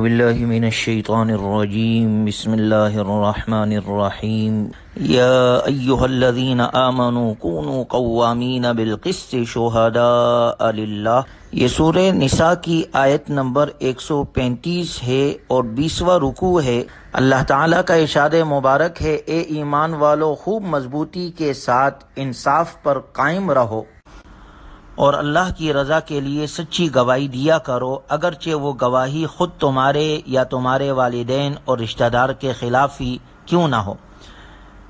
باللہ من الشیطان الرجیم بسم اللہ الرحمن الرحیم یا ایہا الذین آمنوا کونوا قوامین بالقسط شہداء للہ۔ یہ سورہ نساء کی آیت نمبر 135 ہے اور 20واں رکوع ہے۔ اللہ تعالیٰ کا ارشاد مبارک ہے، اے ایمان والو خوب مضبوطی کے ساتھ انصاف پر قائم رہو اور اللہ کی رضا کے لیے سچی گواہی دیا کرو، اگرچہ وہ گواہی خود تمہارے یا تمہارے والدین اور رشتہ دار کے خلاف ہی کیوں نہ ہو۔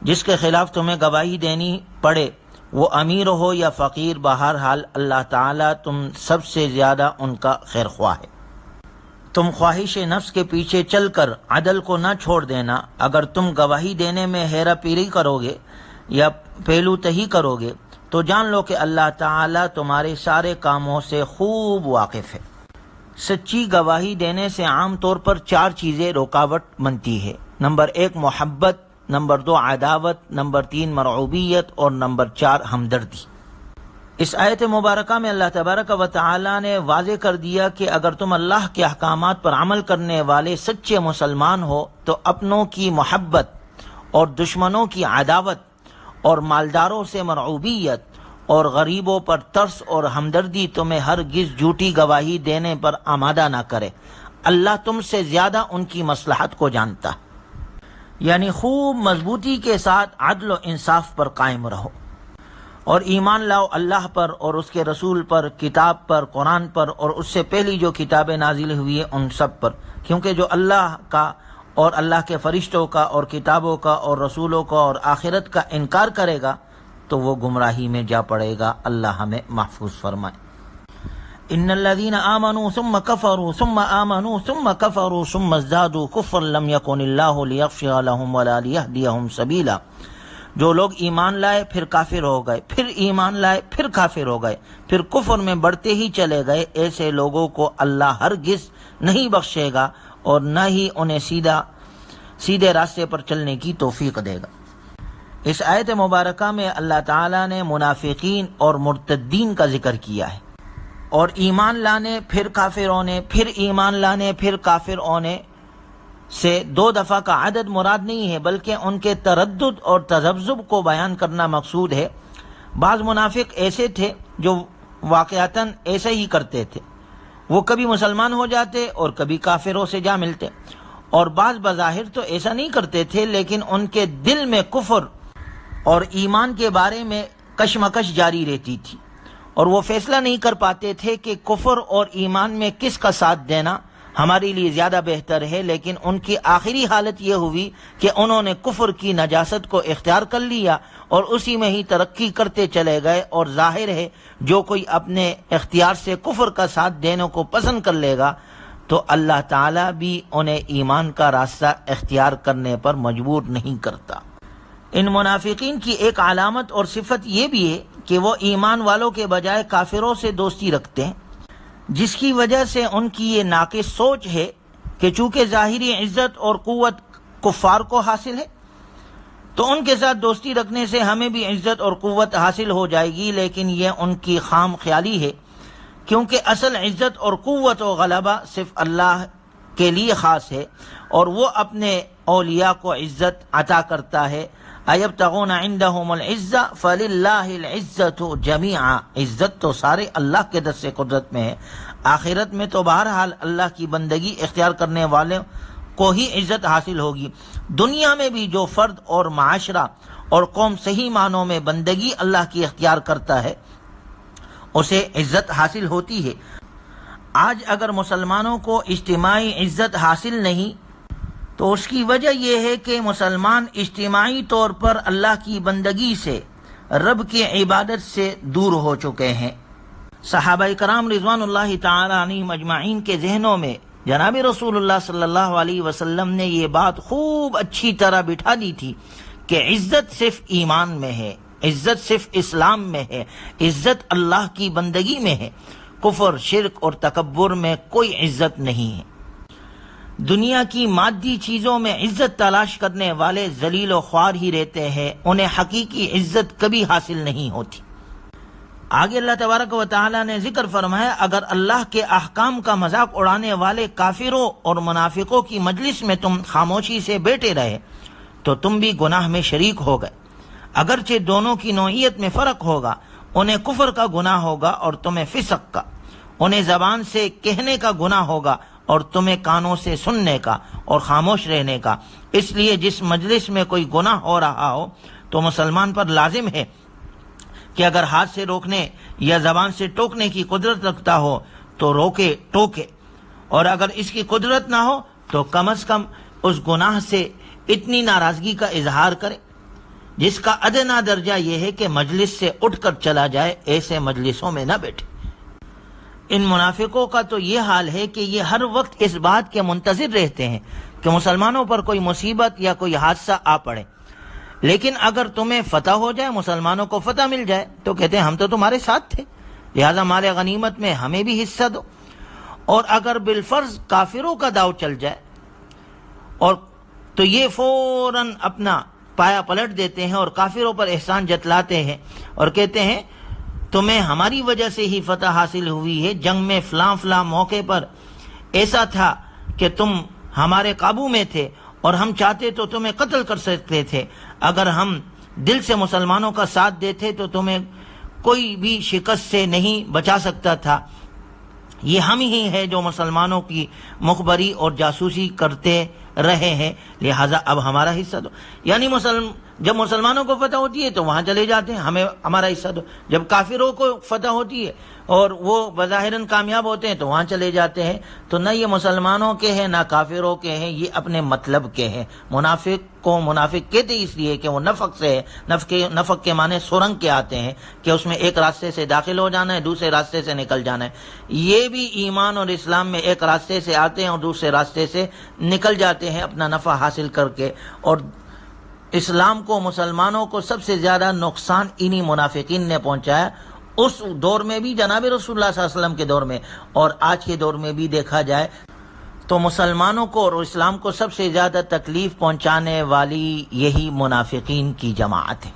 جس کے خلاف تمہیں گواہی دینی پڑے وہ امیر ہو یا فقیر، بہرحال اللہ تعالیٰ تم سب سے زیادہ ان کا خیر خواہ ہے۔ تم خواہش نفس کے پیچھے چل کر عدل کو نہ چھوڑ دینا۔ اگر تم گواہی دینے میں ہیرا پھیری کرو گے یا پہلو تہی کرو گے تو جان لو کہ اللہ تعالیٰ تمہارے سارے کاموں سے خوب واقف ہے۔ سچی گواہی دینے سے عام طور پر 4 چیزیں رکاوٹ بنتی ہے۔ نمبر 1 محبت، نمبر 2 عداوت، نمبر 3 مرعوبیت اور نمبر 4 ہمدردی۔ اس آیت مبارکہ میں اللہ تبارک و تعالیٰ نے واضح کر دیا کہ اگر تم اللہ کے احکامات پر عمل کرنے والے سچے مسلمان ہو تو اپنوں کی محبت اور دشمنوں کی عداوت اور مالداروں سے مرعوبیت اور غریبوں پر ترس اور ہمدردی تمہیں ہرگز جھوٹی گواہی دینے پر آمادہ نہ کرے۔ اللہ تم سے زیادہ ان کی مصلحت کو جانتا ہے۔ یعنی خوب مضبوطی کے ساتھ عدل و انصاف پر قائم رہو اور ایمان لاؤ اللہ پر اور اس کے رسول پر، کتاب پر، قرآن پر اور اس سے پہلی جو کتابیں نازل ہوئی ہیں ان سب پر، کیونکہ جو اللہ کا اور اللہ کے فرشتوں کا اور کتابوں کا اور رسولوں کا اور آخرت کا انکار کرے گا تو وہ گمراہی میں جا پڑے گا۔ اللہ ہمیں محفوظ فرمائے۔ ان الذين آمنوا ثم كفروا ثم آمنوا ثم كفروا ثم ازدادوا كفرا لم يكن الله ليغفر لهم ولا ليهديهم سبيلا۔ جو لوگ ایمان لائے پھر کافر ہو گئے، پھر ایمان لائے پھر کافر ہو گئے، پھر کفر میں بڑھتے ہی چلے گئے، ایسے لوگوں کو اللہ ہرگز نہیں بخشے گا اور نہ ہی انہیں سیدھے راستے پر چلنے کی توفیق دے گا۔ اس آیت مبارکہ میں اللہ تعالیٰ نے منافقین اور مرتدین کا ذکر کیا ہے، اور ایمان لانے پھر کافر ہونے، پھر ایمان لانے پھر کافر ہونے سے 2 دفعہ کا عدد مراد نہیں ہے، بلکہ ان کے تردد اور تذبذب کو بیان کرنا مقصود ہے۔ بعض منافق ایسے تھے جو واقعتاً ایسے ہی کرتے تھے، وہ کبھی مسلمان ہو جاتے اور کبھی کافروں سے جا ملتے، اور بعض بظاہر تو ایسا نہیں کرتے تھے لیکن ان کے دل میں کفر اور ایمان کے بارے میں کشمکش جاری رہتی تھی، اور وہ فیصلہ نہیں کر پاتے تھے کہ کفر اور ایمان میں کس کا ساتھ دینا ہمارے لیے زیادہ بہتر ہے۔ لیکن ان کی آخری حالت یہ ہوئی کہ انہوں نے کفر کی نجاست کو اختیار کر لیا اور اسی میں ہی ترقی کرتے چلے گئے، اور ظاہر ہے جو کوئی اپنے اختیار سے کفر کا ساتھ دینے کو پسند کر لے گا تو اللہ تعالیٰ بھی انہیں ایمان کا راستہ اختیار کرنے پر مجبور نہیں کرتا۔ ان منافقین کی ایک علامت اور صفت یہ بھی ہے کہ وہ ایمان والوں کے بجائے کافروں سے دوستی رکھتے ہیں، جس کی وجہ سے ان کی یہ ناقص سوچ ہے کہ چونکہ ظاہری عزت اور قوت کفار کو حاصل ہے تو ان کے ساتھ دوستی رکھنے سے ہمیں بھی عزت اور قوت حاصل ہو جائے گی، لیکن یہ ان کی خام خیالی ہے، کیونکہ اصل عزت اور قوت و غلبہ صرف اللہ کے لیے خاص ہے اور وہ اپنے اولیاء کو عزت عطا کرتا ہے۔ ایبتغون عندهم العزہ فللہ العزۃ جمیعا۔ عزت تو سارے اللہ کے دست قدرت میں ہے۔ آخرت میں تو بہرحال اللہ کی بندگی اختیار کرنے والوں کو ہی عزت حاصل ہوگی۔ دنیا میں بھی جو فرد اور معاشرہ اور قوم صحیح معنوں میں بندگی اللہ کی اختیار کرتا ہے اسے عزت حاصل ہوتی ہے۔ آج اگر مسلمانوں کو اجتماعی عزت حاصل نہیں تو اس کی وجہ یہ ہے کہ مسلمان اجتماعی طور پر اللہ کی بندگی سے، رب کی عبادت سے دور ہو چکے ہیں۔ صحابہ کرام رضوان اللہ تعالی عنہم اجمعین کے ذہنوں میں جناب رسول اللہ صلی اللہ علیہ وسلم نے یہ بات خوب اچھی طرح بٹھا دی تھی کہ عزت صرف ایمان میں ہے، عزت صرف اسلام میں ہے، عزت اللہ کی بندگی میں ہے، کفر، شرک اور تکبر میں کوئی عزت نہیں ہے۔ دنیا کی مادی چیزوں میں عزت تلاش کرنے والے ذلیل و خوار ہی رہتے ہیں، انہیں حقیقی عزت کبھی حاصل نہیں ہوتی۔ آگے اللہ تبارک و تعالی نے ذکر فرمایا اگر اللہ کے احکام کا مذاق اڑانے والے کافروں اور منافقوں کی مجلس میں تم خاموشی سے بیٹھے رہے تو تم بھی گناہ میں شریک ہو گئے، اگرچہ دونوں کی نوعیت میں فرق ہوگا، انہیں کفر کا گناہ ہوگا اور تمہیں فسق کا، انہیں زبان سے کہنے کا گناہ ہوگا اور تمہیں کانوں سے سننے کا اور خاموش رہنے کا۔ اس لیے جس مجلس میں کوئی گناہ ہو رہا ہو تو مسلمان پر لازم ہے کہ اگر ہاتھ سے روکنے یا زبان سے ٹوکنے کی قدرت رکھتا ہو تو روکے ٹوکے، اور اگر اس کی قدرت نہ ہو تو کم از کم اس گناہ سے اتنی ناراضگی کا اظہار کرے جس کا ادنا درجہ یہ ہے کہ مجلس سے اٹھ کر چلا جائے، ایسے مجلسوں میں نہ بیٹھے۔ ان منافقوں کا تو یہ حال ہے کہ یہ ہر وقت اس بات کے منتظر رہتے ہیں کہ مسلمانوں پر کوئی مصیبت یا کوئی حادثہ آ پڑے، لیکن اگر تمہیں فتح ہو جائے، مسلمانوں کو فتح مل جائے تو کہتے ہیں ہم تو تمہارے ساتھ تھے، لہذا مال غنیمت میں ہمیں بھی حصہ دو۔ اور اگر بالفرض کافروں کا داؤ چل جائے اور تو یہ فوراً اپنا پایا پلٹ دیتے ہیں اور کافروں پر احسان جتلاتے ہیں اور کہتے ہیں تمہیں ہماری وجہ سے ہی فتح حاصل ہوئی ہے، جنگ میں فلاں فلاں موقع پر ایسا تھا کہ تم ہمارے قابو میں تھے اور ہم چاہتے تو تمہیں قتل کر سکتے تھے، اگر ہم دل سے مسلمانوں کا ساتھ دیتے تو تمہیں کوئی بھی شکست سے نہیں بچا سکتا تھا، یہ ہم ہی ہیں جو مسلمانوں کی مخبری اور جاسوسی کرتے رہے ہیں، لہٰذا اب ہمارا حصہ دو۔ یعنی جب مسلمانوں کو فتح ہوتی ہے تو وہاں چلے جاتے ہیں، ہمیں ہمارا حصہ دو، جب کافروں کو فتح ہوتی ہے اور وہ بظاہراً کامیاب ہوتے ہیں تو وہاں چلے جاتے ہیں۔ تو نہ یہ مسلمانوں کے ہیں نہ کافروں کے ہیں، یہ اپنے مطلب کے ہیں۔ منافق کو منافق کہتے اس لیے کہ وہ نفق سے ہے، نفق کے معنی سرنگ کے آتے ہیں کہ اس میں ایک راستے سے داخل ہو جانا ہے، دوسرے راستے سے نکل جانا ہے۔ یہ بھی ایمان اور اسلام میں ایک راستے سے آتے ہیں اور دوسرے راستے سے نکل جاتے ہیں اپنا نفع حاصل کر کے۔ اور اسلام کو، مسلمانوں کو سب سے زیادہ نقصان انہی منافقین نے پہنچایا، اس دور میں بھی، جناب رسول اللہ صلی اللہ علیہ وسلم کے دور میں اور آج کے دور میں بھی دیکھا جائے تو مسلمانوں کو اور اسلام کو سب سے زیادہ تکلیف پہنچانے والی یہی منافقین کی جماعت ہے،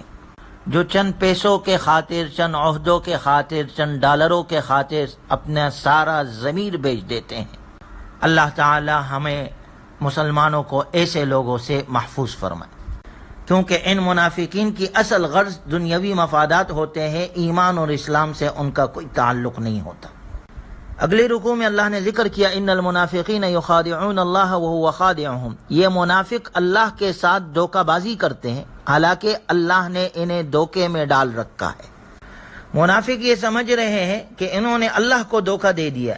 جو چند پیسوں کے خاطر، چند عہدوں کے خاطر، چند ڈالروں کے خاطر اپنا سارا ضمیر بیچ دیتے ہیں۔ اللہ تعالی ہمیں مسلمانوں کو ایسے لوگوں سے محفوظ فرمائے، کیونکہ ان منافقین کی اصل غرض دنیاوی مفادات ہوتے ہیں، ایمان اور اسلام سے ان کا کوئی تعلق نہیں ہوتا۔ اگلے رکوع میں اللہ نے ذکر کیا ان المنافقین یخادعون اللہ وهو خادعهم، یہ منافق اللہ کے ساتھ دھوکہ بازی کرتے ہیں حالانکہ اللہ نے انہیں دھوکے میں ڈال رکھا ہے۔ منافق یہ سمجھ رہے ہیں کہ انہوں نے اللہ کو دھوکہ دے دیا،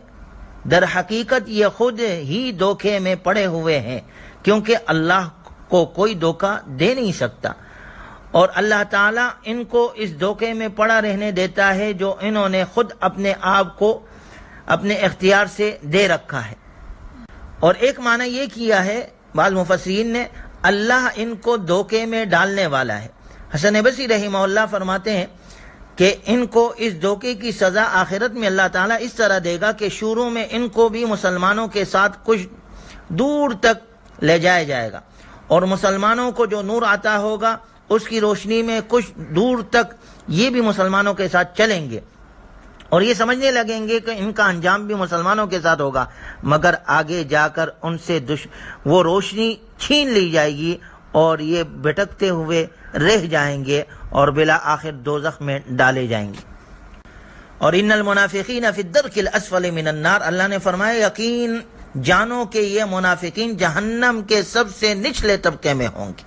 در حقیقت یہ خود ہی دھوکے میں پڑے ہوئے ہیں، کیونکہ اللہ کو کوئی دھوکہ دے نہیں سکتا، اور اللہ تعالیٰ ان کو اس دھوکے میں پڑا رہنے دیتا ہے جو انہوں نے خود اپنے آپ کو اپنے اختیار سے دے رکھا ہے۔ اور ایک معنی یہ کیا ہے بعض مفسرین نے، اللہ ان کو دھوکے میں ڈالنے والا ہے۔ حسن بصری رحمہ اللہ فرماتے ہیں کہ ان کو اس دھوکے کی سزا آخرت میں اللہ تعالیٰ اس طرح دے گا کہ شروع میں ان کو بھی مسلمانوں کے ساتھ کچھ دور تک لے جایا جائے گا، اور مسلمانوں کو جو نور عطا ہوگا اس کی روشنی میں کچھ دور تک یہ بھی مسلمانوں کے ساتھ چلیں گے، اور یہ سمجھنے لگیں گے کہ ان کا انجام بھی مسلمانوں کے ساتھ ہوگا، مگر آگے جا کر ان سے وہ روشنی چھین لی جائے گی اور یہ بھٹکتے ہوئے رہ جائیں گے اور بالآخر دوزخ میں ڈالے جائیں گے۔ اور ان المنافقین فی الدرک الاسفل من النار، اللہ نے فرمایا یقین جانو کہ یہ منافقین جہنم کے سب سے نچلے طبقے میں ہوں گے۔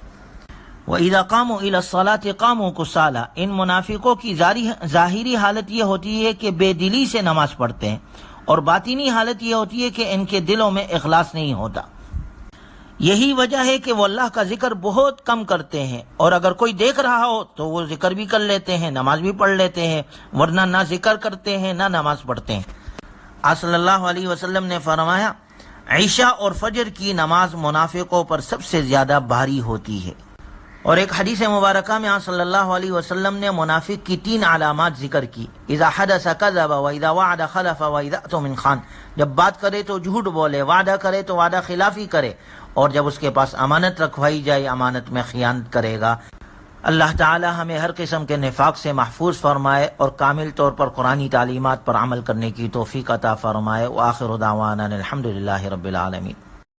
وَإِذَا قَامُوا إِلَى الصَّلَاةِ قَامُوا كُسَالَىٰ، ان منافقوں کی ظاہری حالت یہ ہوتی ہے کہ بے دلی سے نماز پڑھتے ہیں، اور باطنی حالت یہ ہوتی ہے کہ ان کے دلوں میں اخلاص نہیں ہوتا۔ یہی وجہ ہے کہ وہ اللہ کا ذکر بہت کم کرتے ہیں، اور اگر کوئی دیکھ رہا ہو تو وہ ذکر بھی کر لیتے ہیں، نماز بھی پڑھ لیتے ہیں، ورنہ نہ ذکر کرتے ہیں نہ نماز پڑھتے ہیں۔ آپ صلی اللہ علیہ وسلم نے فرمایا عشاء اور فجر کی نماز منافقوں پر سب سے زیادہ بھاری ہوتی ہے۔ اور ایک حدیث مبارکہ میں آپ صلی اللہ علیہ وسلم نے منافق کی 3 علامات ذکر کی، اذا حدث کذب واذا وعد خلف واذا اؤتمن خان، جب بات کرے تو جھوٹ بولے، وعدہ کرے تو وعدہ خلافی کرے، اور جب اس کے پاس امانت رکھوائی جائے امانت میں خیانت کرے گا۔ اللہ تعالی ہمیں ہر قسم کے نفاق سے محفوظ فرمائے اور کامل طور پر قرآنی تعلیمات پر عمل کرنے کی توفیق عطا فرمائے۔ وآخر دعوانا الحمدللہ رب العالمین۔